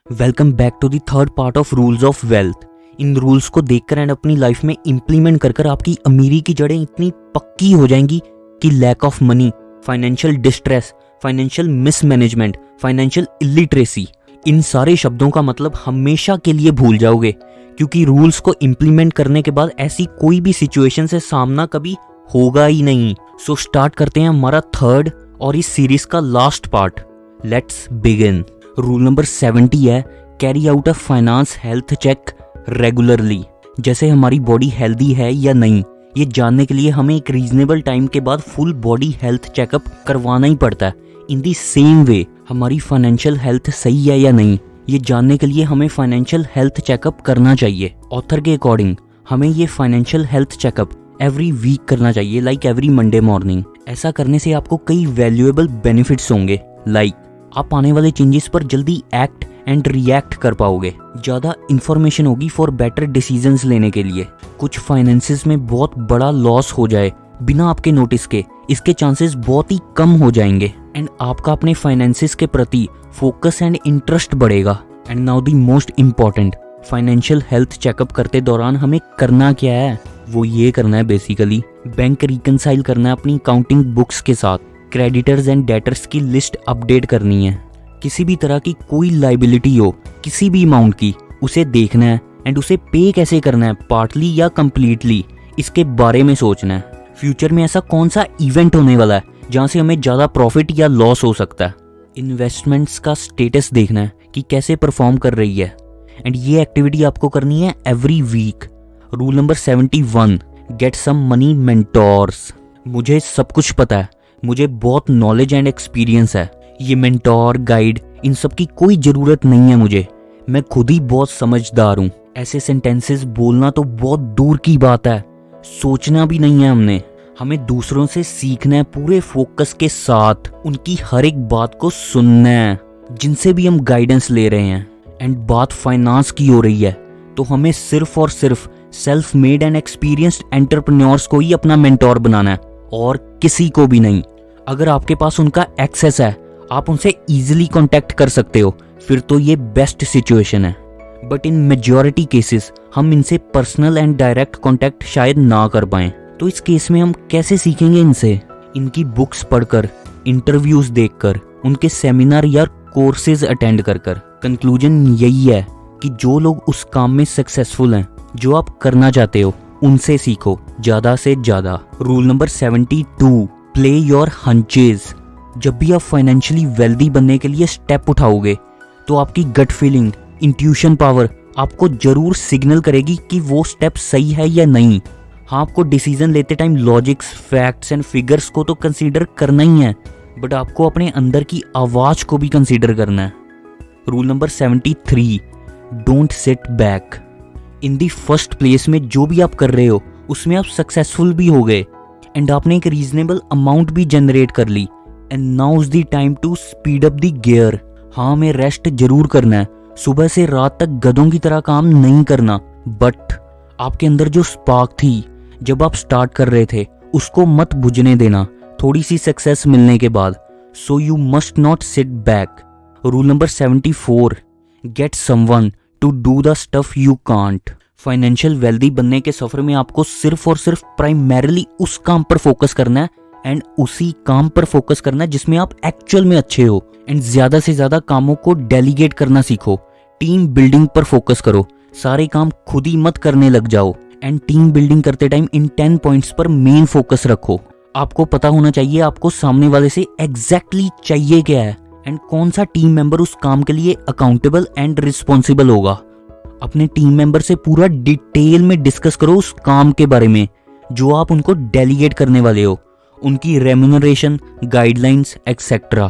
Welcome back to the third part of rules of wealth. इन rules को देखकर and अपनी लाइफ में इम्प्लीमेंट कर आपकी अमीरी की जड़ें इतनी पक्की हो जाएंगी कि lack of money, financial distress, financial mismanagement, financial illiteracy, इन सारे शब्दों का मतलब हमेशा के लिए भूल जाओगे, क्योंकि रूल्स को इम्प्लीमेंट करने के बाद ऐसी कोई भी सिचुएशन से सामना कभी होगा ही नहीं। सो स्टार्ट करते हैं हमारा थर्ड और इस सीरीज का last part. Let's begin. Rule number 70 है, carry out a finance health check regularly. जैसे हमारी बॉडी हेल्दी है या नहीं, ये जानने के लिए हमें एक रीजनेबल टाइम के बाद फुल बॉडी हेल्थ चेकअप करवाना ही पड़ता है। इन दी सेम वे हमारी फाइनेंशियल हेल्थ सही है या नहीं, ये जानने के लिए हमें फाइनेंशियल हेल्थ चेकअप करना चाहिए। ऑथर के अकॉर्डिंग हमें ये financial health checkup every week करना चाहिए, लाइक एवरी मंडे मॉर्निंग। ऐसा करने से आपको कई वैल्यूएबल बेनिफिट्स होंगे, लाइक आप आने वाले चेंजेस पर जल्दी एक्ट एंड रिएक्ट कर पाओगे, ज़्यादा इन्फॉर्मेशन होगी फॉर बेटर डिसीजंस लेने के लिए। कुछ फाइनेंसेस में बहुत बड़ा लॉस हो जाए बिना आपके नोटिस के, इसके चांसेस बहुत ही कम हो जाएंगे एंड आपका अपने फाइनेंसेस के प्रति फोकस एंड इंटरेस्ट बढ़ेगा। And now the most important, financial health checkup करते दौरान हमें करना क्या है? वो ये करना है बेसिकली, बैंक रिकनसाइल करना है अपनी काउंटिंग बुक्स के साथ, क्रेडिटर्स एंड डेटर्स की लिस्ट अपडेट करनी है। किसी भी तरह की कोई लाइबिलिटी हो किसी भी अमाउंट की, उसे देखना है एंड उसे पे कैसे करना है, पार्टली या कंप्लीटली, इसके बारे में सोचना है। फ्यूचर में ऐसा कौन सा इवेंट होने वाला है जहाँ से हमें ज़्यादा प्रॉफिट या लॉस हो सकता है। इन्वेस्टमेंट्स का स्टेटस देखना है कि कैसे परफॉर्म कर रही है एंड ये एक्टिविटी आपको करनी है every week. Rule number 71, get some money mentors. मुझे सब कुछ पता है, मुझे बहुत नॉलेज एंड एक्सपीरियंस है, ये मेंटोर गाइड इन सब की कोई ज़रूरत नहीं है मुझे, मैं खुद ही बहुत समझदार हूँ। ऐसे सेंटेंसेस बोलना तो बहुत दूर की बात है, सोचना भी नहीं है हमने। हमें दूसरों से सीखना है पूरे फोकस के साथ, उनकी हर एक बात को सुनना है जिनसे भी हम गाइडेंस ले रहे हैं। एंड बात फाइनेंस की हो रही है तो हमें सिर्फ और सिर्फ self made and experienced entrepreneurs को ही अपना मेंटोर बनाना है और किसी को भी नहीं। अगर आपके पास उनका एक्सेस है, आप उनसे इजीली कांटेक्ट कर सकते हो, फिर तो ये बेस्ट सिचुएशन है। बट इन मेजॉरिटी केसेस हम इनसे पर्सनल एंड डायरेक्ट कांटेक्ट शायद ना कर पाएं। तो इस केस में हम कैसे सीखेंगे इनसे? इनकी बुक्स पढ़कर, इंटरव्यूज देखकर, उनके सेमिनार या कोर्सेज अटेंड कर। कंक्लूजन यही है कि जो लोग उस काम में सक्सेसफुल हैं जो आप करना चाहते हो, उनसे सीखो ज़्यादा से ज़्यादा। Rule number 72, play your hunches. जब भी आप फाइनेंशियली वेल्दी बनने के लिए स्टेप उठाओगे तो आपकी गट फीलिंग, इंट्यूशन पावर आपको जरूर सिग्नल करेगी कि वो स्टेप सही है या नहीं। हाँ, आपको डिसीजन लेते time logics, facts and figures को तो कंसीडर करना ही है, बट आपको अपने अंदर की आवाज़ को भी कंसीडर करना है। Rule number 73, don't sit back. In the first place में जो भी आप कर रहे हो उसमें आप सक्सेसफुल भी हो गए एंड आपने एक रीजनेबल अमाउंट भी जनरेट कर ली and now is the time to speed up the gear. हाँ, हमें रेस्ट जरूर करना है, सुबह से रात तक गधों की तरह काम नहीं करना, बट आपके अंदर जो स्पार्क थी जब आप स्टार्ट कर रहे थे उसको मत बुझने देना थोड़ी सी सक्सेस मिलने के बाद। So you must not sit back. Rule number 74, get someone to do the stuff you can't. Financial wealthy बनने के सफर में आपको सिर्फ और सिर्फ प्राइमरीली उस काम पर फोकस करना है एंड उसी काम पर फोकस करना है जिसमें आप एक्चुअल में अच्छे हो एंड ज्यादा से ज्यादा कामों को डेलीगेट करना सीखो। टीम बिल्डिंग पर फोकस करो, सारे काम खुद ही मत करने लग जाओ एंड टीम बिल्डिंग करते टाइम इन 10 पॉइंट्स पर मेन फोकस रखो। आपको पता होना चाहिए आपको सामने वाले से एग्जैक्टली चाहिए क्या है एंड कौन सा टीम मेंबर उस काम के लिए अकाउंटेबल एंड रिस्पॉन्सिबल होगा। अपने टीम मेंबर से पूरा डिटेल में डिस्कस करो उस काम के बारे में जो आप उनको डेलीगेट करने वाले हो, उनकी remuneration, guidelines etcetera.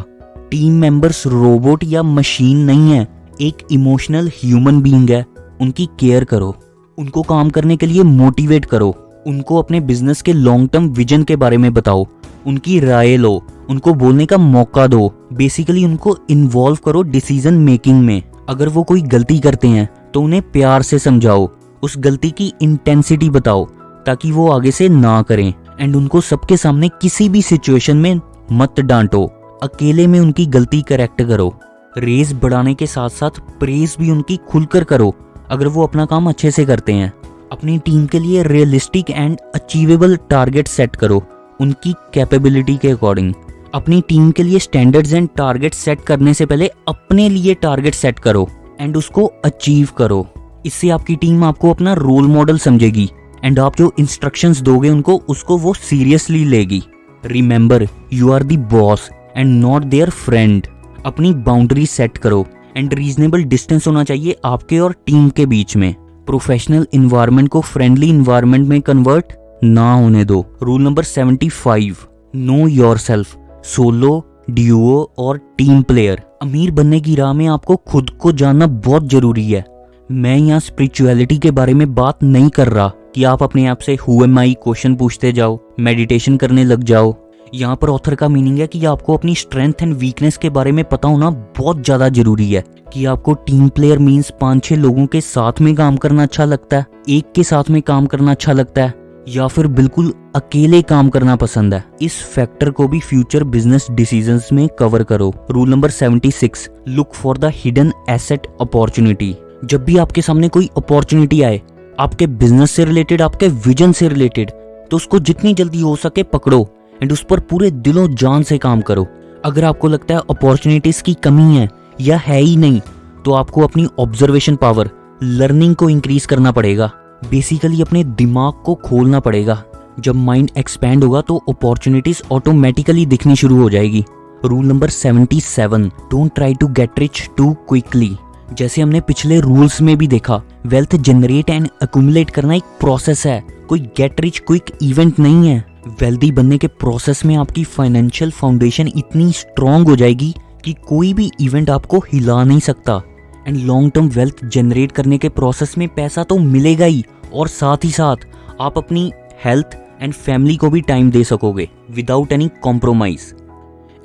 Team members robot या मशीन नहीं है, एक इमोशनल ह्यूमन बीइंग है, उनकी केयर करो, उनको काम करने के लिए मोटिवेट करो, उनको अपने बिजनेस के लॉन्ग टर्म विजन के बारे में बताओ, उनकी राय लो, उनको बोलने का मौका दो, बेसिकली उनको इन्वॉल्व करो डिसीजन मेकिंग में। अगर वो कोई गलती करते हैं तो उन्हें प्यार से समझाओ, उस गलती की इंटेंसिटी बताओ ताकि वो आगे से ना करें एंड उनको सबके सामने किसी भी सिचुएशन में मत डांटो, अकेले में उनकी गलती करेक्ट करो। रेस बढ़ाने के साथ साथ प्रेज भी उनकी खुलकर करो अगर वो अपना काम अच्छे से करते हैं। अपनी टीम के लिए realistic and achievable target set करो उनकी कैपेबिलिटी के अकॉर्डिंग। अपनी टीम के लिए स्टैंडर्ड्स एंड टारगेट सेट करने से पहले अपने लिए टारगेट सेट करो एंड उसको अचीव करो। इससे आपकी टीम आपको अपना रोल मॉडल समझेगी एंड आप जो इंस्ट्रक्शंस दोगे उनको उसको वो सीरियसली लेगी। Remember, you are the boss and not their friend. अपनी बाउंड्री सेट करो एंड रीजनेबल डिस्टेंस होना चाहिए आपके और टीम के बीच में। प्रोफेशनल इन्वायरमेंट को फ्रेंडली इन्वायरमेंट में कन्वर्ट ना होने दो। Rule number 75, know yourself, solo, duo और टीम प्लेयर। अमीर बनने की राह में आपको खुद को जानना बहुत जरूरी है। मैं यहाँ स्पिरिचुअलिटी के बारे में बात नहीं कर रहा कि आप अपने आप से हु एम आई क्वेश्चन पूछते जाओ, मेडिटेशन करने लग जाओ। यहाँ पर ऑथर का मीनिंग है कि आपको अपनी स्ट्रेंथ एंड वीकनेस के बारे में पता होना बहुत ज्यादा जरूरी है। कि आपको टीम प्लेयर मीन्स 5-6 लोगों के साथ में काम करना अच्छा लगता है, एक के साथ में काम करना अच्छा लगता है, या फिर बिल्कुल अकेले काम करना पसंद है। इस फैक्टर को भी फ्यूचर बिजनेस डिसीजंस में कवर करो। Rule number 76, look for the hidden asset opportunity. जब भी आपके सामने कोई अपॉर्चुनिटी आए आपके बिजनेस से रिलेटेड, आपके विजन से रिलेटेड, तो उसको जितनी जल्दी हो सके पकड़ो एंड उस पर पूरे दिलो जान से काम करो। अगर आपको लगता है अपॉर्चुनिटीज की कमी है या है ही नहीं, तो आपको अपनी ऑब्जर्वेशन पावर, लर्निंग को इंक्रीज करना पड़ेगा। बेसिकली अपने दिमाग को खोलना पड़ेगा। जब माइंड एक्सपैंड होगा तो अपॉर्चुनिटीज ऑटोमेटिकली दिखनी शुरू हो जाएगी। Rule number 77, don't try to get rich too quickly. जैसे हमने पिछले रूल्स में भी देखा, वेल्थ जनरेट एंड अक्यूमुलेट करना एक प्रोसेस है, कोई गेट रिच क्विक इवेंट नहीं है। वेल्दी बनने के प्रोसेस में आपकी फाइनेंशियल फाउंडेशन इतनी स्ट्रांग हो जाएगी कि कोई भी इवेंट आपको हिला नहीं सकता। And long term wealth generate करने के प्रोसेस में पैसा तो मिलेगा ही, और साथ ही साथ आप अपनी हेल्थ एंड फैमिली को भी टाइम दे सकोगे without any compromise.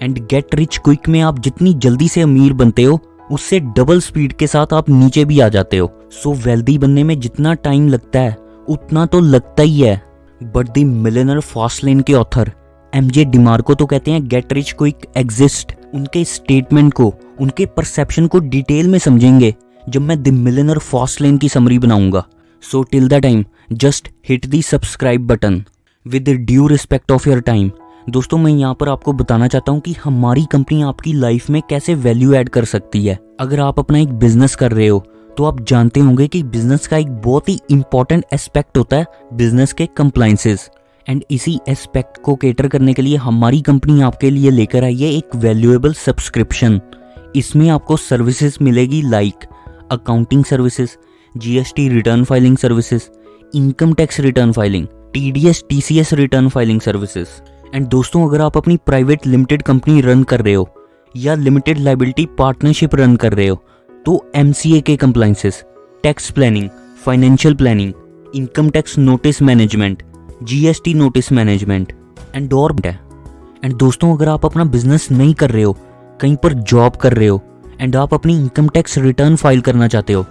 And get rich quick में आप जितनी जल्दी से अमीर बनते हो उससे डबल स्पीड के साथ आप नीचे भी आ जाते हो। सो वेल्दी बनने में जितना टाइम लगता है उतना तो लगता ही है। But the millionaire fast lane के ऑथर MJ डिमार्को तो कहते हैं गेट रिच क्विक एग्जिस्ट। उनके स्टेटमेंट को, उनके परसेप्शन को डिटेल में समझेंगे जब मैं द मिलियनर फास्ट लेन की समरी बनाऊंगा। So till the time just hit the subscribe button with due respect of your time. दोस्तों, मैं यहाँ पर आपको बताना चाहता हूँ कि हमारी कंपनी आपकी लाइफ में कैसे वैल्यू ऐड कर सकती है। अगर आप अपना एक बिजनेस कर रहे हो तो आप जानते होंगे कि बिजनेस का एक बहुत ही इंपॉर्टेंट एस्पेक्ट होता है बिजनेस के कंप्लायंसेस। एंड इसी एस्पेक्ट को केटर करने के लिए हमारी कंपनी आपके लिए लेकर आई है एक वैल्यूएबल सब्सक्रिप्शन। इसमें आपको सर्विसेज मिलेगी like accounting services, GST return filing services, income tax return filing, TDS TCS return filing services. And दोस्तों, अगर आप अपनी प्राइवेट लिमिटेड कंपनी रन कर रहे हो या लिमिटेड लाइबिलिटी पार्टनरशिप रन कर रहे हो तो MCA के compliances, tax planning, financial planning, income tax notice management, GST notice management and और है। एंड दोस्तों, अगर आप अपना बिजनेस नहीं कर रहे हो, कहीं पर जॉब कर रहे हो एंड आप अपनी इनकम टैक्स रिटर्न फाइल करना चाहते हो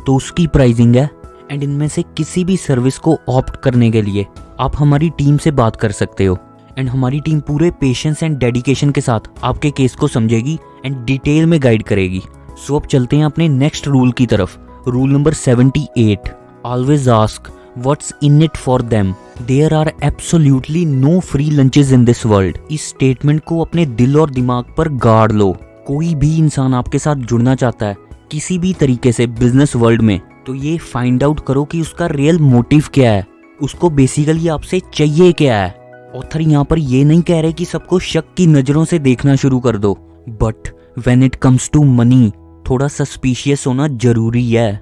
तो उसकी प्राइसिंग है। एंड इनमें से किसी भी सर्विस को ऑप्ट करने के लिए आप हमारी टीम से बात कर सकते हो। एंड हमारी टीम पूरे पेशेंस एंड डेडिकेशन के साथ आपके केस को समझेगी एंड डिटेल में गाइड करेगी। सो अब चलते हैं अपने नेक्स्ट रूल की तरफ। Rule number 78, always ask what's in it for them, there are absolutely no free lunches in this world. इस स्टेटमेंट को अपने दिल और दिमाग पर गाड़ लो। कोई भी इंसान आपके साथ जुड़ना चाहता है किसी भी तरीके से बिजनेस वर्ल्ड में, तो ये फाइंड आउट करो कि उसका रियल मोटिव क्या है, उसको बेसिकली आपसे चाहिए क्या है। ऑथर यहाँ पर ये नहीं कह रहे कि सबको शक की नजरों से देखना शुरू कर दो, but when it comes to money थोड़ा सस्पिशियस होना जरूरी है।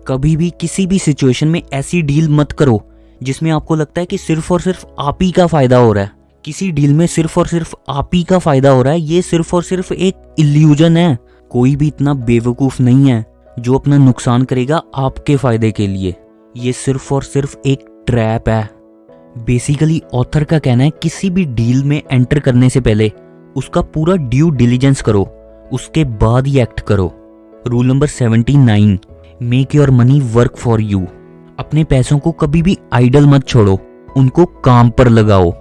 कभी भी किसी भी सिचुएशन में ऐसी डील मत करो जिसमें आपको लगता है कि सिर्फ और सिर्फ आप ही का फायदा हो रहा है। किसी डील में सिर्फ और सिर्फ आप ही का फायदा हो रहा है, ये सिर्फ और सिर्फ एक इल्यूजन है। कोई भी इतना बेवकूफ नहीं है जो अपना नुकसान करेगा आपके फायदे के लिए। ये सिर्फ और सिर्फ एक ट्रैप है। बेसिकली ऑथर का कहना है किसी भी डील में एंटर करने से पहले उसका पूरा ड्यू डिलीजेंस करो, उसके बाद ही एक्ट करो। Rule number 79, make your money work for you. अपने पैसों को कभी भी आइडल मत छोड़ो, उनको काम पर लगाओ।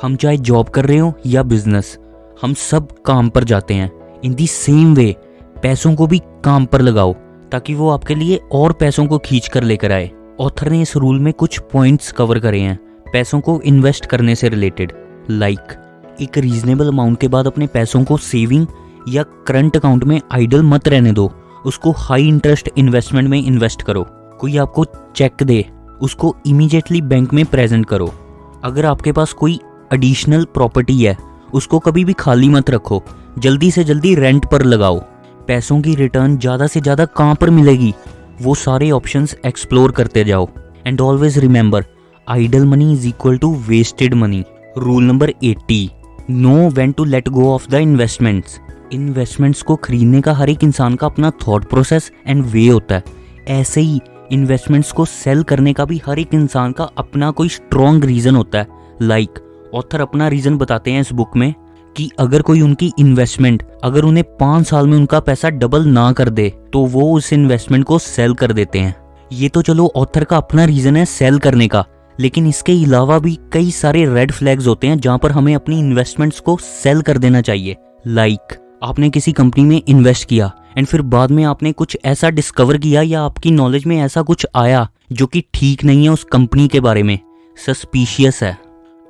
हम चाहे जॉब कर रहे हो या बिजनेस, हम सब काम पर जाते हैं। इन दी सेम वे पैसों को भी काम पर लगाओ ताकि वो आपके लिए और पैसों को खींच कर लेकर आए। ऑथर ने इस रूल में कुछ पॉइंट्स कवर करे हैं पैसों को इन्वेस्ट करने से रिलेटेड। एक रीजनेबल अमाउंट के बाद अपने पैसों को सेविंग या करंट अकाउंट में आइडल मत रहने दो, उसको हाई इंटरेस्ट इन्वेस्टमेंट में इन्वेस्ट करो। कोई आपको चेक दे, उसको इमीडिएटली बैंक में प्रेजेंट करो। अगर आपके पास कोई एडिशनल प्रॉपर्टी है, उसको कभी भी खाली मत रखो, जल्दी से जल्दी रेंट पर लगाओ। पैसों की रिटर्न ज़्यादा से ज़्यादा कहाँ पर मिलेगी, वो सारे ऑप्शंस एक्सप्लोर करते जाओ। And always remember, idle money is equal to wasted money. Rule number 80, know when to let go of the investments. Investments को खरीदने का हर एक इंसान का अपना थॉट प्रोसेस एंड वे होता है। ऐसे ही इन्वेस्टमेंट्स को सेल करने का भी हर एक इंसान का अपना कोई स्ट्रॉन्ग रीज़न होता है। ऑथर अपना रीज़न बताते हैं इस बुक में कि अगर कोई उनकी इन्वेस्टमेंट अगर उन्हें 5 साल में उनका पैसा डबल ना कर दे तो वो उस इन्वेस्टमेंट को सेल कर देते हैं। ये तो चलो ऑथर का अपना रीज़न है सेल करने का, लेकिन इसके अलावा भी कई सारे रेड फ्लैग्स होते हैं जहाँ पर हमें अपनी इन्वेस्टमेंट्स को सेल कर देना चाहिए। आपने किसी कंपनी में इन्वेस्ट किया एंड फिर बाद में आपने कुछ ऐसा डिस्कवर किया या आपकी नॉलेज में ऐसा कुछ आया जो कि ठीक नहीं है उस कंपनी के बारे में, सस्पिशियस है।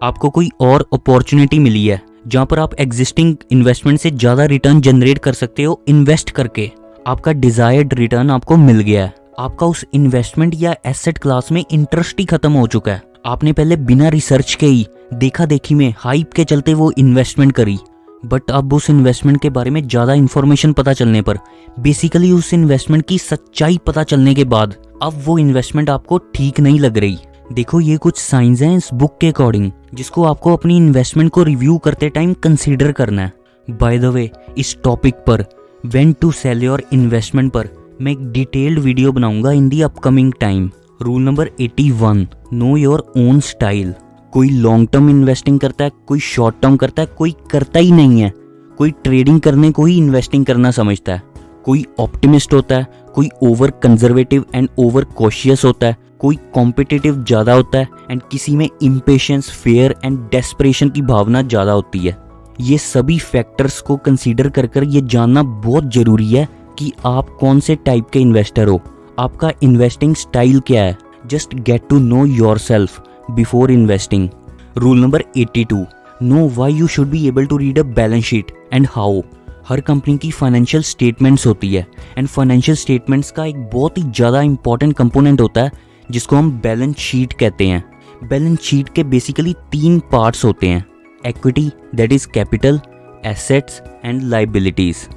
आपको कोई और अपॉर्चुनिटी मिली है जहाँ पर आप एग्जिस्टिंग इन्वेस्टमेंट से ज़्यादा रिटर्न जनरेट कर सकते हो इन्वेस्ट करके। आपका डिजायर्ड रिटर्न आपको मिल गया है, आपका उस इन्वेस्टमेंट या एसेट क्लास में इंटरेस्ट ही खत्म हो चुका है। आपने पहले बिना रिसर्च के ही देखा देखी में हाइप के चलते वो इन्वेस्टमेंट करी, बट अब उस इन्वेस्टमेंट के बारे में ज़्यादा इन्फॉर्मेशन पता चलने पर, बेसिकली उस इन्वेस्टमेंट की सच्चाई पता चलने के बाद अब वो इन्वेस्टमेंट आपको ठीक नहीं लग रही। देखो, ये कुछ साइंस हैं इस बुक के अकॉर्डिंग जिसको आपको अपनी इन्वेस्टमेंट को रिव्यू करते टाइम कंसीडर करना है। बाय द वे, इस टॉपिक पर when to sell your investment पर मैं एक डिटेल्ड वीडियो बनाऊंगा in the upcoming time. Rule number 81, know your own style. कोई लॉन्ग टर्म इन्वेस्टिंग करता है, कोई शॉर्ट टर्म करता है, कोई करता ही नहीं है। कोई ट्रेडिंग करने को ही इन्वेस्टिंग करना समझता है। कोई ऑप्टिमिस्ट होता है, कोई over conservative and over cautious होता है, कोई कॉम्पिटिटिव ज़्यादा होता है एंड किसी में इम्पेशंस, फेयर एंड डेस्परेशन की भावना ज़्यादा होती है। ये सभी फैक्टर्स को कंसीडर कर ये जानना बहुत ज़रूरी है कि आप कौन से टाइप के इन्वेस्टर हो, आपका इन्वेस्टिंग स्टाइल क्या है। Just get to know yourself before investing. Rule number 82, know why you should be able to read a balance sheet and how. हर कंपनी की फाइनेंशियल स्टेटमेंट्स होती है एंड फाइनेंशियल स्टेटमेंट्स का एक बहुत ही ज़्यादा इंपॉर्टेंट कंपोनेंट होता है जिसको हम बैलेंस शीट कहते हैं। बैलेंस शीट के बेसिकली 3 पार्ट्स होते हैं, equity that is capital, assets and liabilities.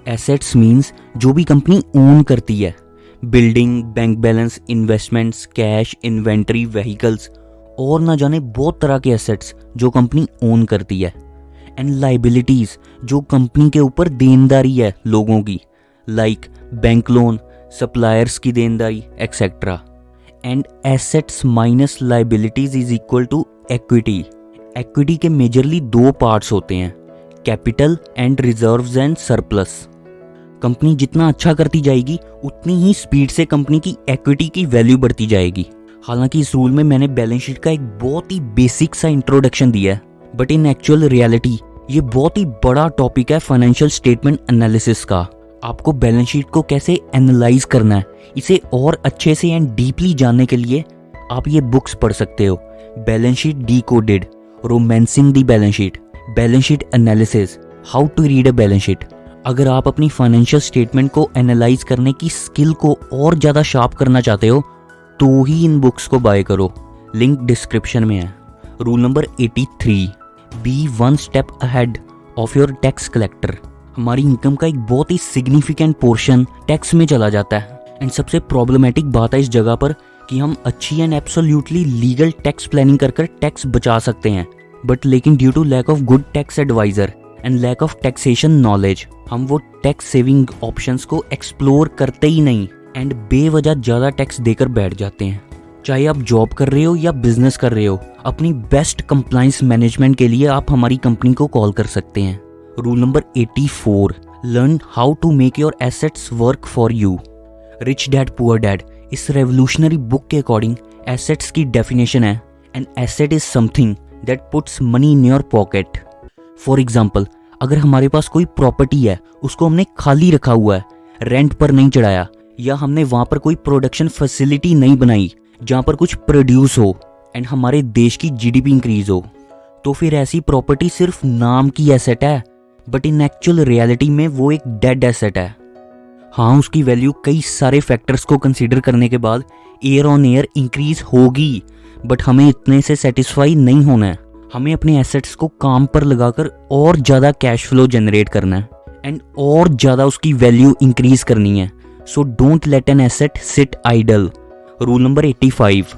Assets means जो भी कंपनी ओन करती है, building, bank balance, investments, cash, inventory, vehicles और ना जाने बहुत तरह के एसेट्स जो कंपनी ओन करती है। एंड लाइबिलिटीज जो कंपनी के ऊपर देनदारी है लोगों की, लाइक बैंक लोन, सप्लायर्स की देनदारी etcetera. And assets minus liabilities is equal to equity. Equity के मेजरली 2 पार्ट्स होते हैं, capital and reserves and surplus. Company जितना अच्छा करती जाएगी उतनी ही स्पीड से कंपनी की इक्विटी की वैल्यू बढ़ती जाएगी। हालांकि इस रूल में मैंने बैलेंस शीट का एक बहुत ही बेसिक सा इंट्रोडक्शन दिया है, बट इन एक्चुअल रियलिटी ये बहुत ही बड़ा टॉपिक है फाइनेंशियल स्टेटमेंट एनालिसिस का। आपको बैलेंस शीट को कैसे एनालाइज करना है, इसे और अच्छे से एंड डीपली जानने के लिए आप ये बुक्स पढ़ सकते हो। Balance sheet decoded, romancing the balance sheet analysis, how to read a balance sheet. अगर आप अपनी फाइनेंशियल स्टेटमेंट को एनालाइज करने की स्किल को और ज़्यादा शार्प करना चाहते हो तो ही इन बुक्स को बाय करो, लिंक डिस्क्रिप्शन में है। Rule number 83, be 1 step ahead of your tax collector. हमारी इनकम का एक बहुत ही सिग्निफिकेंट पोर्शन टैक्स में चला जाता है एंड सबसे प्रॉब्लमेटिक बात है इस जगह पर कि हम अच्छी and absolutely legal tax planning कर टैक्स बचा सकते हैं, बट लेकिन due to lack of good tax adviser and lack of taxation knowledge हम वो टैक्स सेविंग ऑप्शंस को एक्सप्लोर करते ही नहीं एंड बेवजह ज़्यादा टैक्स देकर बैठ जाते हैं। चाहे आप जॉब कर रहे हो या बिजनेस कर रहे हो, अपनी बेस्ट कंप्लाइंस मैनेजमेंट के लिए आप हमारी कंपनी को कॉल कर सकते हैं। Rule number 84, learn how to make your assets work for you. Rich dad poor dad इस रेवोल्यूशनरी बुक के अकॉर्डिंग एसेट्स की डेफिनेशन है, an asset is something that puts money in your pocket. For example, अगर हमारे पास कोई property है, उसको हमने खाली रखा हुआ है, रेंट पर नहीं चढ़ाया, या हमने वहाँ पर कोई प्रोडक्शन फैसिलिटी नहीं बनाई जहाँ पर कुछ प्रोड्यूस हो एंड हमारे देश की जीडीपी इंक्रीज हो, तो फिर ऐसी प्रॉपर्टी सिर्फ नाम की एसेट है, बट इन एक्चुअल रियलिटी में वो एक डेड एसेट है। हाँ, उसकी वैल्यू कई सारे फैक्टर्स को कंसीडर करने के बाद ईयर ऑन ईयर इंक्रीज होगी, बट हमें इतने से सेटिस्फाई नहीं होना है। हमें अपने एसेट्स को काम पर लगाकर और ज़्यादा कैश फ्लो जनरेट करना है एंड और ज़्यादा उसकी वैल्यू इंक्रीज करनी है। So don't let an asset sit idle. Rule number 85,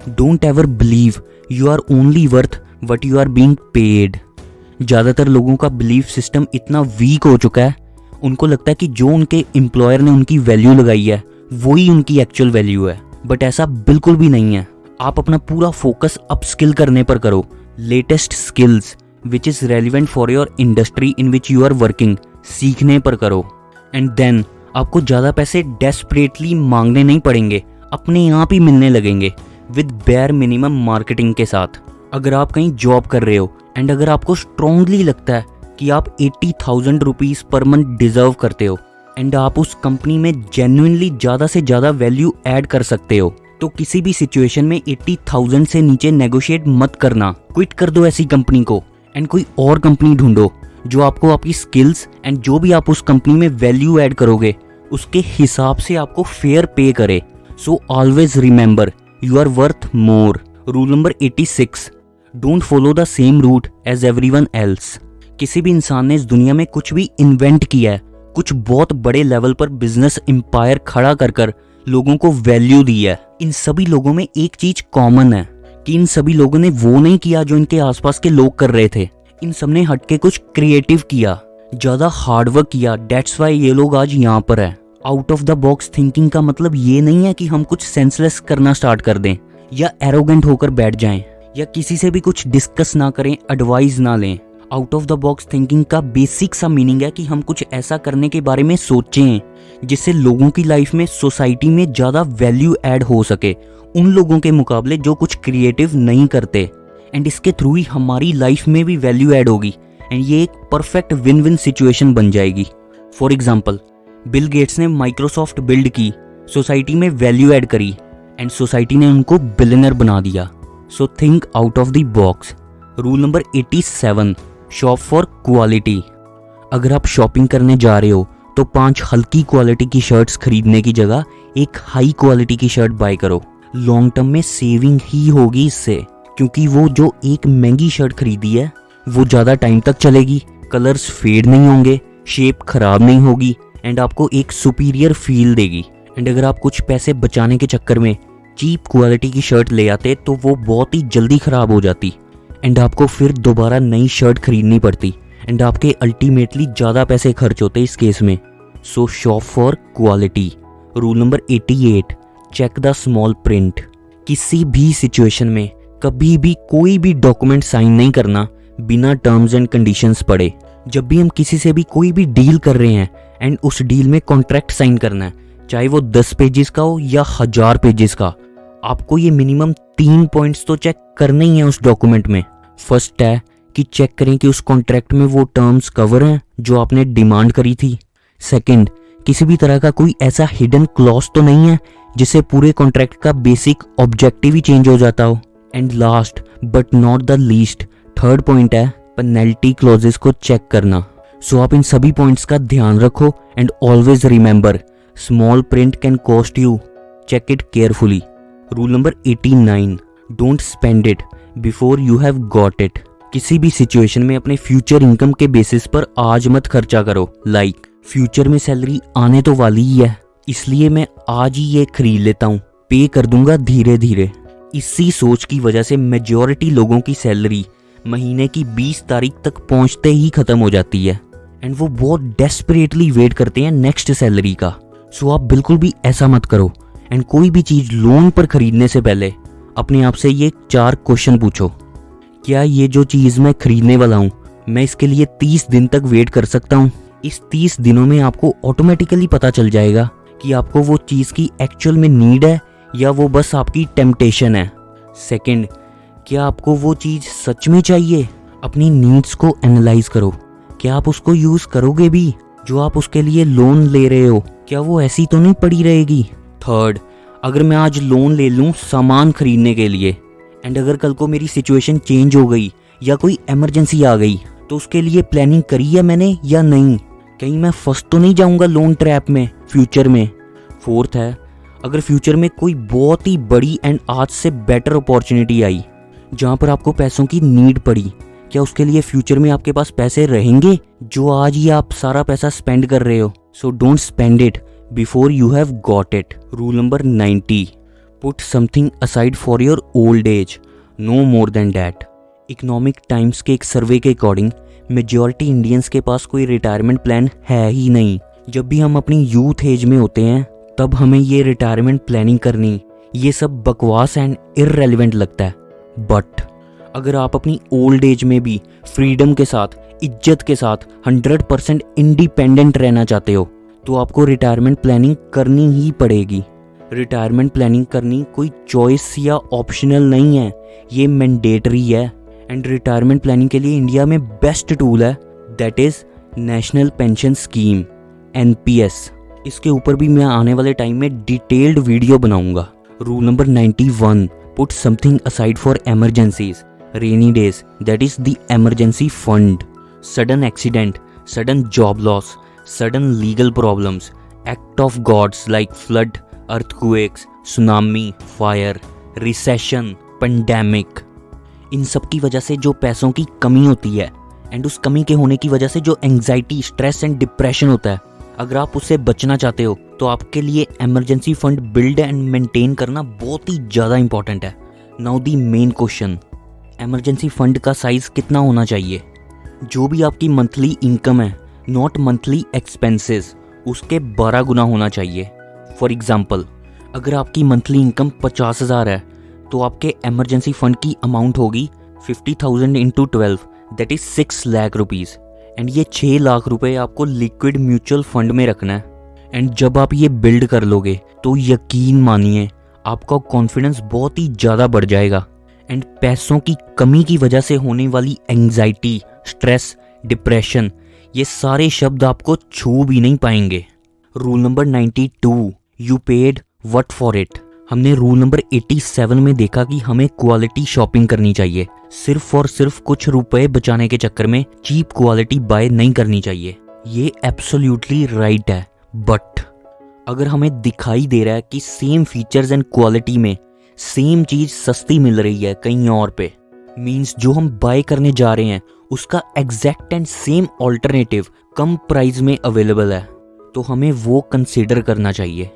don't ever believe you are only worth what you are being paid. ज़्यादातर लोगों का बिलीफ सिस्टम इतना वीक हो चुका है, उनको लगता है कि जो उनके एम्प्लॉयर ने उनकी वैल्यू लगाई है वही उनकी एक्चुअल वैल्यू है, बट ऐसा बिल्कुल भी नहीं है। आप अपना पूरा फोकस अपस्किल करने पर करो, latest skills which is relevant for your industry in which you are working, सीखने पर करो। एंड देन आपको ज़्यादा पैसे डेस्परेटली मांगने नहीं पड़ेंगे, अपने आप ही मिलने लगेंगे विद बेयर मिनिमम मार्केटिंग के साथ। अगर आप कहीं जॉब कर रहे हो एंड अगर आपको स्ट्रांगली लगता है कि आप 80,000 रुपीज़ पर मंथ डिजर्व करते हो एंड आप उस कंपनी में जेन्युइनली ज़्यादा से ज़्यादा वैल्यू ऐड कर सकते हो, तो किसी भी सिचुएशन में 80,000 से नीचे नेगोशिएट मत करना। क्विट कर दो ऐसी कंपनी को एंड कोई और कंपनी ढूंढो जो आपको आपकी स्किल्स एंड जो भी आप उस कंपनी में वैल्यू ऐड करोगे उसके हिसाब से आपको फेयर पे करे। So always remember you are worth more. Rule number 86, don't follow the same route as everyone else. किसी भी इंसान ने इस दुनिया में कुछ भी इन्वेंट किया है, कुछ बहुत बड़े लेवल पर बिजनेस एम्पायर खड़ा कर कर लोगों को वैल्यू दी है, इन सभी लोगों में एक चीज कॉमन है कि इन सभी लोगों ने वो नहीं किया जो इनके आसपास के लोग कर रहे थे। इन सब ने हटके कुछ क्रिएटिव किया, ज्यादा हार्डवर्क किया। डेट्स वाई ये लोग आज यहाँ पर है। Out of the box thinking का मतलब ये नहीं है कि हम कुछ सेंसलेस करना स्टार्ट कर दें या एरोगेंट होकर बैठ जाएं या किसी से भी कुछ डिस्कस ना करें, एडवाइस ना लें। Out of the box thinking का बेसिक सा मीनिंग है कि हम कुछ ऐसा करने के बारे में सोचें जिससे लोगों की लाइफ में, सोसाइटी में ज़्यादा वैल्यू ऐड हो सके उन लोगों के मुकाबले जो कुछ क्रिएटिव नहीं करते, एंड इसके थ्रू ही हमारी लाइफ में भी वैल्यू ऐड होगी एंड ये एक परफेक्ट विन विन सिचुएशन बन जाएगी। फॉर एग्जाम्पल, बिल गेट्स ने माइक्रोसॉफ्ट बिल्ड की, सोसाइटी में वैल्यू ऐड करी एंड सोसाइटी ने उनको बिलियनर बना दिया। So think out of the box. Rule number 87, shop for quality. अगर आप शॉपिंग करने जा रहे हो तो 5 हल्की क्वालिटी की शर्ट्स खरीदने की जगह एक हाई क्वालिटी की शर्ट बाय करो। लॉन्ग टर्म में सेविंग ही होगी इससे, क्योंकि वो जो एक महंगी शर्ट खरीदी है वो ज़्यादा टाइम तक चलेगी, कलर्स फेड नहीं होंगे, शेप खराब नहीं होगी एंड आपको एक सुपीरियर फील देगी। एंड अगर आप कुछ पैसे बचाने के चक्कर में चीप क्वालिटी की शर्ट ले आते तो वो बहुत ही जल्दी ख़राब हो जाती एंड आपको फिर दोबारा नई शर्ट खरीदनी पड़ती एंड आपके अल्टीमेटली ज़्यादा पैसे खर्च होते इस केस में। So shop for quality. Rule number 88, check the small print. किसी भी सिचुएशन में कभी भी कोई भी डॉक्यूमेंट साइन नहीं करना बिना टर्म्स एंड कंडीशंस पढ़े। जब भी हम किसी से भी कोई भी डील कर रहे हैं एंड उस डील में कॉन्ट्रैक्ट साइन करना है, चाहे वो 10 पेजेस का हो या 1000 पेजेस का, आपको ये मिनिमम 3 पॉइंट्स तो चेक करने ही है उस डॉक्यूमेंट में। फर्स्ट है कि चेक करें कि उस कॉन्ट्रैक्ट में वो टर्म्स कवर हैं जो आपने डिमांड करी थी। सेकंड, किसी भी तरह का कोई ऐसा हिडन क्लॉज तो नहीं है जिससे पूरे कॉन्ट्रैक्ट का बेसिक ऑब्जेक्टिव ही चेंज हो जाता हो। And last but not the least, third point है पेनल्टी क्लॉजेस को चेक करना। सो आप इन सभी पॉइंट्स का ध्यान रखो and always remember, small print can cost you, check it carefully. Rule number 89, don't spend it before you have got it. किसी भी सिचुएशन में अपने फ्यूचर इनकम के बेसिस पर आज मत खर्चा करो। लाइक फ्यूचर में सैलरी आने तो वाली ही है, इसलिए मैं आज ही ये खरीद लेता हूँ, पे कर दूंगा धीरे धीरे। इसी सोच की वजह से मेजॉरिटी लोगों की सैलरी महीने की 20 तारीख तक पहुँचते ही ख़त्म हो जाती है एंड वो बहुत डेस्परेटली वेट करते हैं नेक्स्ट सैलरी का। सो आप बिल्कुल भी ऐसा मत करो एंड कोई भी चीज़ लोन पर खरीदने से पहले अपने आप से ये 4 क्वेश्चन पूछो। क्या ये जो चीज़ मैं खरीदने वाला हूँ, मैं इसके लिए 30 दिन तक वेट कर सकता हूँ? इस 30 दिनों में आपको ऑटोमेटिकली पता चल जाएगा कि आपको वो चीज़ की एक्चुअल में नीड है या वो बस आपकी टेम्पटेशन है। सेकंड, क्या आपको वो चीज़ सच में चाहिए? अपनी नीड्स को एनालाइज करो। क्या आप उसको यूज करोगे भी? जो आप उसके लिए लोन ले रहे हो, क्या वो ऐसी तो नहीं पड़ी रहेगी? थर्ड, अगर मैं आज लोन ले लूँ सामान खरीदने के लिए, एंड अगर कल को मेरी सिचुएशन चेंज हो गई या कोई इमरजेंसी आ गई, तो उसके लिए प्लानिंग करी है मैंने या नहीं? कहीं मैं फंस तो नहीं जाऊंगा लोन ट्रैप में फ्यूचर में? फोर्थ है, अगर फ्यूचर में कोई बहुत ही बड़ी एंड आज से बेटर अपॉर्चुनिटी आई जहाँ पर आपको पैसों की नीड पड़ी, क्या उसके लिए फ्यूचर में आपके पास पैसे रहेंगे जो आज ही आप सारा पैसा स्पेंड कर रहे हो? So don't spend it before you have got it. Rule number 90, put something aside for your old age, no more than that. Economic Times के एक सर्वे के अकॉर्डिंग मेजॉरिटी इंडियंस के पास कोई रिटायरमेंट प्लान है ही नहीं। जब भी हम अपनी यूथ एज में होते हैं तब हमें ये रिटायरमेंट प्लानिंग करनी, ये सब बकवास एंड इररेलेवेंट लगता है। बट अगर आप अपनी ओल्ड एज में भी फ्रीडम के साथ, इज्जत के साथ 100% इंडिपेंडेंट रहना चाहते हो तो आपको रिटायरमेंट प्लानिंग करनी ही पड़ेगी। रिटायरमेंट प्लानिंग करनी कोई चॉइस या ऑप्शनल नहीं है, ये मैंडेटरी है। एंड रिटायरमेंट प्लानिंग के लिए इंडिया में बेस्ट टूल है, that is national pension scheme, NPS। इसके ऊपर भी मैं आने वाले टाइम में डिटेल्ड वीडियो बनाऊंगा। Rule number 91, put something aside for emergencies, rainy days, that is the emergency fund. Sudden accident, sudden job loss, sudden legal problems, act of gods like flood, earthquakes, tsunami, fire, recession, pandemic, इन सब की वजह से जो पैसों की कमी होती है एंड उस कमी के होने की वजह से जो एंग्जाइटी, स्ट्रेस एंड डिप्रेशन होता है, अगर आप उससे बचना चाहते हो तो आपके लिए emergency fund build and maintain करना बहुत ही ज़्यादा इंपॉर्टेंट है। Now the main question, emergency fund का साइज कितना होना चाहिए? जो भी आपकी मंथली इनकम है, नॉट मंथली एक्सपेंसेस, उसके 12 गुना होना चाहिए। फॉर एग्जाम्पल, अगर आपकी मंथली इनकम 50,000 है तो आपके इमरजेंसी फंड की अमाउंट होगी 50,000 into 12, that is 6 lakh rupees. And ये 6 लाख रुपए आपको लिक्विड म्यूचुअल फंड में रखना है। एंड जब आप ये बिल्ड कर लोगे तो यकीन मानिए आपका कॉन्फिडेंस बहुत ही ज़्यादा बढ़ जाएगा। एंड पैसों की कमी की वजह से होने वाली एंग्जाइटी, स्ट्रेस, डिप्रेशन, ये सारे शब्द आपको छू भी नहीं पाएंगे। Rule number 92, you paid what for it. हमने रूल नंबर 87 में देखा कि हमें क्वालिटी शॉपिंग करनी चाहिए, सिर्फ और सिर्फ कुछ रुपए बचाने के चक्कर में चीप क्वालिटी बाय नहीं करनी चाहिए। ये एब्सोल्युटली राइट है। बट अगर हमें दिखाई दे रहा है कि सेम फीचर्स एंड क्वालिटी में सेम चीज सस्ती मिल रही है कहीं और पे, मीन्स जो हम बाय करने जा रहे हैं उसका exact and same alternative come price में अवेलेबल है, तो हमें वो कंसिडर करना चाहिए।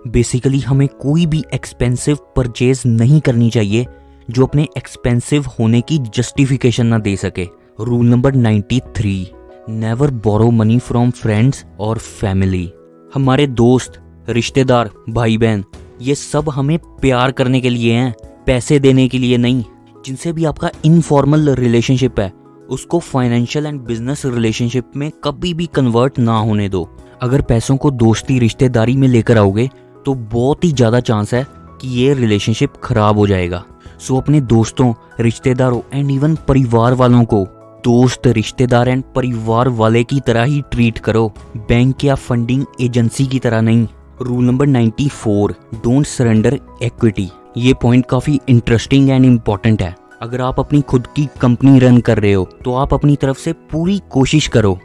बेसिकली हमें कोई भी एक्सपेंसिव परचेज नहीं करनी चाहिए जो अपने एक्सपेंसिव होने की जस्टिफिकेशन ना दे सके। Rule number 93, never borrow money from friends और फैमिली। हमारे दोस्त, रिश्तेदार, भाई बहन, ये सब हमें प्यार करने के लिए हैं, पैसे देने के लिए नहीं। जिनसे भी आपका इनफॉर्मल रिलेशनशिप है उसको फाइनेंशियल एंड बिजनेस रिलेशनशिप में कभी भी कन्वर्ट ना होने दो। अगर पैसों को दोस्ती, रिश्तेदारी में लेकर आओगे तो बहुत ही ज़्यादा चांस है कि ये रिलेशनशिप खराब हो जाएगा। सो अपने दोस्तों, रिश्तेदारों एंड इवन परिवार वालों को दोस्त, रिश्तेदार एंड परिवार वाले की तरह ही ट्रीट करो, बैंक या फंडिंग एजेंसी की तरह नहीं। Rule number 94, don't surrender equity. ये पॉइंट काफ़ी इंटरेस्टिंग एंड इम्पॉर्टेंट है। अगर आप अपनी खुद की कंपनी रन कर रहे हो तो आप अपनी तरफ से पूरी कोशिश करो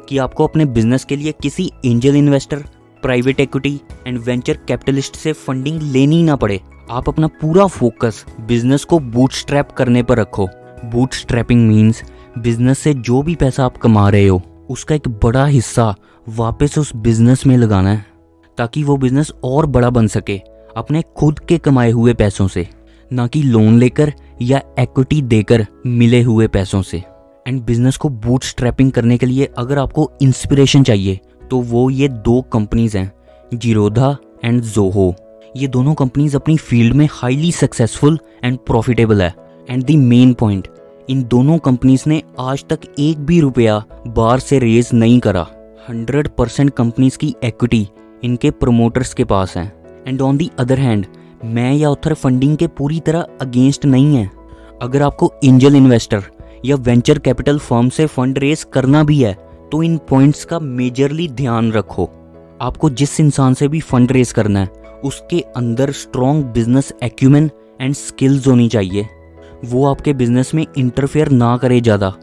कि आपको अपने बिजनेस के लिए किसी angel investor, private equity and venture capitalist से फंडिंग लेनी ना पड़े। आप अपना पूरा फोकस बिजनेस को बूटस्ट्रैप करने पर रखो। बूटस्ट्रैपिंग मीन्स बिजनेस से जो भी पैसा आप कमा रहे हो उसका एक बड़ा हिस्सा वापस उस बिजनेस में लगाना है ताकि वो बिजनेस और बड़ा बन सके अपने खुद के कमाए हुए पैसों से, ना कि लोन लेकर या इक्विटी देकर मिले हुए पैसों से। एंड बिजनेस को बूटस्ट्रैपिंग करने के लिए अगर आपको इंस्पिरेशन चाहिए तो वो ये 2 कंपनीज हैं, जीरोधा एंड जोहो। ये दोनों कंपनीज अपनी फील्ड में हाईली सक्सेसफुल एंड प्रॉफिटेबल है। एंड द मेन पॉइंट, इन दोनों कंपनीज ने आज तक एक भी रुपया बाहर से रेज नहीं करा। 100% कंपनीज की इक्विटी इनके प्रमोटर्स के पास है। And on the other hand, मैं या ऑथर फंडिंग के पूरी तरह अगेंस्ट नहीं है। अगर आपको एंजल इन्वेस्टर या वेंचर कैपिटल फर्म से फंड रेज करना भी है तो इन पॉइंट्स का मेजरली ध्यान रखो। आपको जिस इंसान से भी फंड रेज करना है उसके अंदर strong business acumen and skills होनी चाहिए। वो आपके बिजनेस में इंटरफेयर ना करे ज़्यादा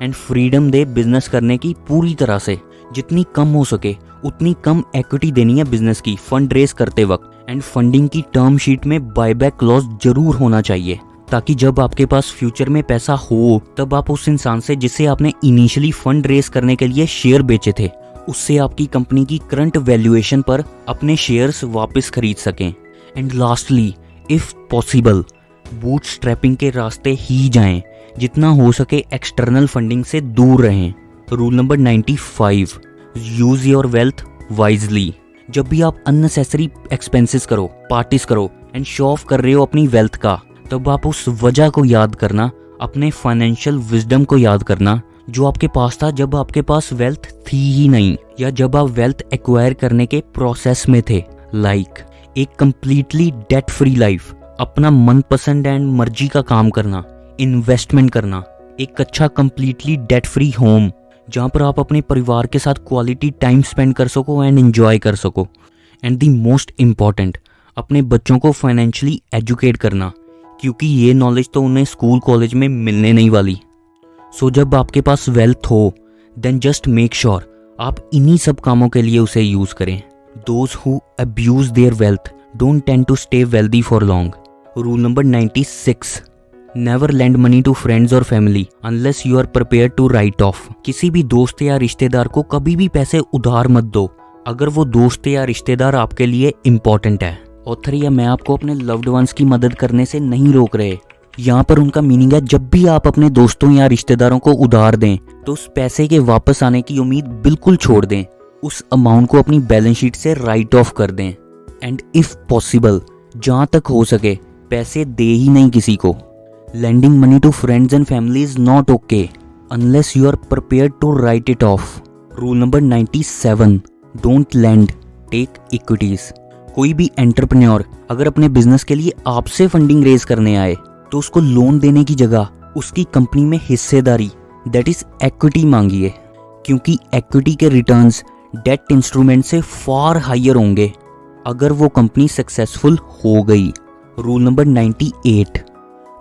एंड फ्रीडम दे बिजनेस करने की पूरी तरह से। जितनी कम हो सके उतनी कम इक्विटी देनी है बिजनेस की फंड रेज करते वक्त। एंड फंडिंग की टर्म शीट में बायबैक क्लॉज जरूर होना चाहिए ताकि जब आपके पास फ्यूचर में पैसा हो तब आप उस इंसान से जिसे आपने इनिशियली फंड रेज करने के लिए शेयर बेचे थे उससे आपकी कंपनी की करंट वैल्यूएशन पर अपने शेयर्स वापस खरीद सकें। And lastly, if possible bootstrapping के रास्ते ही जाएं, जितना हो सके एक्सटर्नल फंडिंग से दूर रहें। Rule number 95, use your wealth wisely. जब भी आप अननेसेसरी एक्सपेंसेस करो, पार्टीज करो एंड शो ऑफ कर रहे हो अपनी वेल्थ का, तब आप उस वजह को याद करना, अपने फाइनेंशियल विजडम को याद करना जो आपके पास था जब आपके पास वेल्थ थी ही नहीं या जब आप वेल्थ एक्वायर करने के प्रोसेस में थे। लाइक एक कंप्लीटली डेट फ्री लाइफ, अपना मनपसंद एंड मर्जी का काम करना, इन्वेस्टमेंट करना, एक अच्छा कंप्लीटली डेट फ्री होम जहाँ पर आप अपने परिवार के साथ क्वालिटी टाइम स्पेंड कर सको एंड एंजॉय कर सको। एंड द मोस्ट इम्पॉर्टेंट, अपने बच्चों को फाइनेंशियली एजुकेट करना क्योंकि ये नॉलेज तो उन्हें स्कूल कॉलेज में मिलने नहीं वाली। सो जब आपके पास वेल्थ हो देन जस्ट मेक श्योर आप इन्हीं सब कामों के लिए उसे यूज करें। Those who abuse their wealth don't tend to stay wealthy for long. Rule number 96, never lend money to friends और family unless you are prepare to write off. किसी भी दोस्त या रिश्तेदार को कभी भी पैसे उधार मत दो अगर वो दोस्त या रिश्तेदार आपके लिए इम्पोर्टेंट है। ऑथर या मैं आपको अपने लव्ड वंस की मदद करने से नहीं रोक रहे। यहाँ पर उनका मीनिंग है जब भी आप अपने दोस्तों या रिश्तेदारों को उधार दें तो उस पैसे के वापस आने की उम्मीद बिल्कुल छोड़ दें। उस अमाउंट को अपनी बैलेंस शीट से राइट ऑफ कर दें। एंड इफ पॉसिबल जहाँ तक हो सके पैसे दे ही नहीं किसी को। Lending money to friends and family is not okay unless you are prepared to write it off. Rule number 97, don't lend, take equities. कोई भी एंटरप्रेन्योर अगर अपने बिजनेस के लिए आपसे फंडिंग रेज करने आए तो उसको लोन देने की जगह उसकी कंपनी में हिस्सेदारी दैट इज इक्विटी मांगिए क्योंकि इक्विटी के रिटर्न्स डेट इंस्ट्रूमेंट से फार हायर होंगे अगर वो कंपनी सक्सेसफुल हो गई। Rule number 98,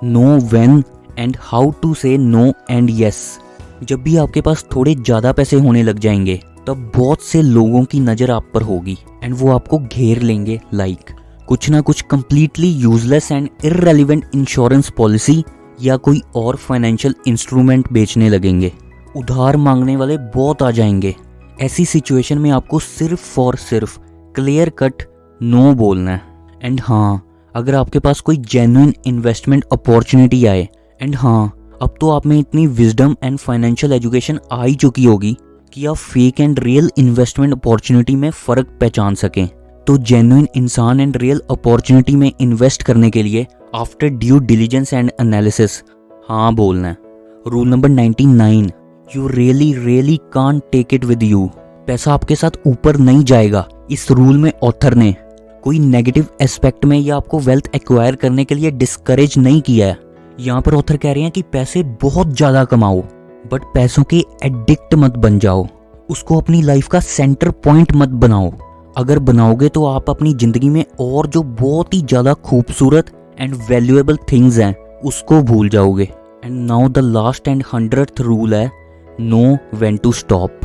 know when and how to say no and yes. जब भी आपके पास थोड़े ज़्यादा पैसे होने लग जाएंगे तब बहुत से लोगों की नज़र आप पर होगी एंड वो आपको घेर लेंगे। लाइक कुछ ना कुछ completely useless and irrelevant insurance policy या कोई और फाइनेंशियल इंस्ट्रूमेंट बेचने लगेंगे। उधार मांगने वाले बहुत आ जाएंगे। ऐसी सिचुएशन में आपको सिर्फ और सिर्फ क्लियर कट नो बोलना है। एंड हाँ, अगर आपके पास कोई जेन्युइन इन्वेस्टमेंट अपॉर्चुनिटी आए एंड हाँ अब तो आप में इतनी विजडम एंड फाइनेंशियल एजुकेशन आ ही चुकी होगी कि आप fake and real investment opportunity में फ़र्क पहचान सकें, तो जेन्युइन इंसान एंड रियल अपॉर्चुनिटी में इन्वेस्ट करने के लिए after due diligence and analysis हाँ बोलना है। Rule number 99, you really can't take it with you. पैसा आपके साथ ऊपर नहीं जाएगा। इस रूल में ऑथर ने कोई नेगेटिव एस्पेक्ट में या आपको वेल्थ एक्वायर करने के लिए डिस्करेज नहीं किया है। यहाँ पर ऑथर कह रहे हैं कि पैसे बहुत ज़्यादा कमाओ बट पैसों के एडिक्ट मत बन जाओ। उसको अपनी लाइफ का सेंटर पॉइंट मत बनाओ। अगर बनाओगे तो आप अपनी ज़िंदगी में और जो बहुत ही ज़्यादा खूबसूरत एंड वैल्यूएबल थिंग्स हैं उसको भूल जाओगे। And now the last and 100th rule है नो व्हेन टू स्टॉप।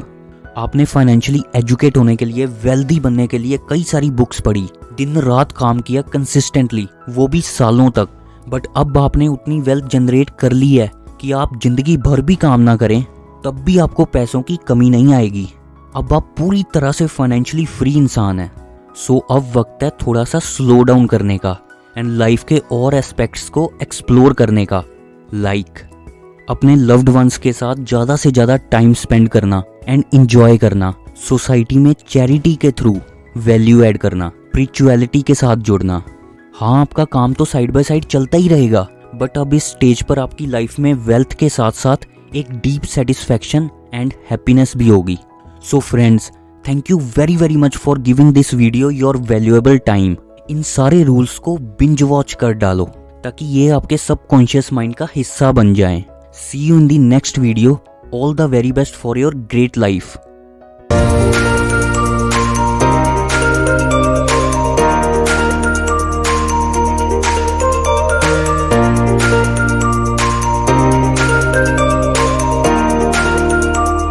आपने फाइनेंशियली एजुकेट होने के लिए, वेल्दी बनने के लिए कई सारी बुक्स पढ़ी, दिन रात काम किया कंसिस्टेंटली, वो भी सालों तक, बट अब आपने उतनी वेल्थ जनरेट कर ली है कि आप जिंदगी भर भी काम ना करें तब भी आपको पैसों की कमी नहीं आएगी। अब आप पूरी तरह से फाइनेंशियली फ्री इंसान हैं। सो अब वक्त है थोड़ा सा स्लो डाउन करने का एंड लाइफ के और एस्पेक्ट्स को एक्सप्लोर करने का। लाइक अपने लव्ड वंस के साथ ज़्यादा से ज़्यादा टाइम स्पेंड करना एंड इंजॉय करना, सोसाइटी में चैरिटी के थ्रू वैल्यू ऐड करना, स्पिरिचुअलिटी के साथ जुड़ना। हाँ, आपका काम तो साइड बाय साइड चलता ही रहेगा बट अब इस स्टेज पर आपकी लाइफ में वेल्थ के साथ साथ एक डीप सेटिस्फैक्शन एंड हैप्पीनेस भी होगी। So friends, thank you very much for giving this video your valuable time. इन सारे रूल्स को बिंज वॉच कर डालो ताकि ये आपके सबकॉन्शियस माइंड का हिस्सा बन जाएं। See you in the next video. All the very best for your great life.